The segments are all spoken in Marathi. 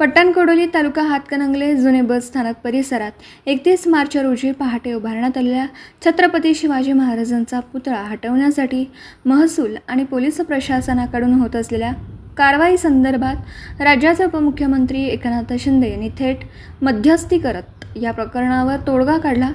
पट्टणकोडोली तालुका हातकणंगले जुने बस स्थानक परिसरात 31 मार्च रोजी पहाटे उभारण्यात आलेल्या छत्रपती शिवाजी महाराजांचा पुतळा हटवण्यासाठी महसूल आणि पोलीस प्रशासनाकडून होत असलेल्या कारवाई संदर्भात राज्याचे उपमुख्यमंत्री एकनाथ शिंदे यांनी थेट मध्यस्थी करत या प्रकरणावर तोडगा काढला।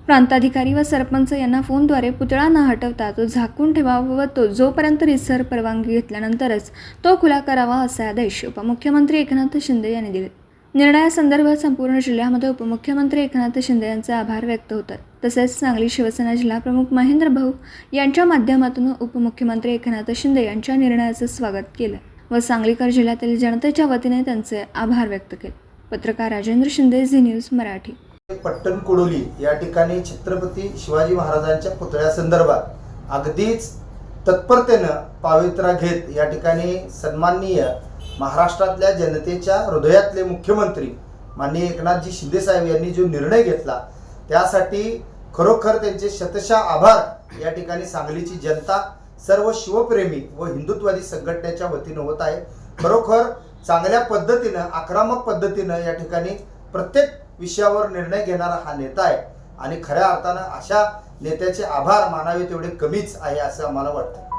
प्रांताधिकारी व सरपंच यांना फोनद्वारे पुतळा न हटवता तो झाकून ठेवावा व तो जोपर्यंत रितसर परवानगी घेतल्यानंतरच तो खुला करावा असे आदेश उपमुख्यमंत्री एकनाथ शिंदे यांनी दिले। निर्णयासंदर्भात संपूर्ण जिल्ह्यामध्ये उपमुख्यमंत्री एकनाथ शिंदे यांचे आभार व्यक्त होतात। तसेच सांगली शिवसेना जिल्हाप्रमुख महेंद्र भाऊ यांच्या माध्यमातून उपमुख्यमंत्री एकनाथ शिंदे यांच्या निर्णयाचे स्वागत केले व सांगलीकर जिल्ह्यातील जनतेच्या वतीने त्यांचे आभार व्यक्त केले। पत्रकार राजेंद्र शिंदे, झी न्यूज मराठी। पट्टणकोडोली या ठिकाणी छत्रपती शिवाजी महाराजांच्या पुतळ्यासंदर्भात अगदीच तत्परतेनं पावित्र्य घेत या ठिकाणी सन्माननीय महाराष्ट्रातल्या जनतेच्या हृदयातले मुख्यमंत्री माननीय एकनाथजी शिंदे साहेब यांनी जो निर्णय घेतला त्यासाठी खरोखर त्यांचे शतशः आभार या ठिकाणी सांगलीची जनता, सर्व शिवप्रेमी व हिंदुत्ववादी संघटनेच्या वतीनं होत आहे। खरोखर चांगल्या पद्धतीनं, आक्रमक पद्धतीनं या ठिकाणी प्रत्येक विषयावर निर्णय घेणारा हा नेता आहे आणि खऱ्या अर्थानं अशा नेत्याचे आभार मानावे तेवढे कमीच आहे असं आम्हाला वाटतं।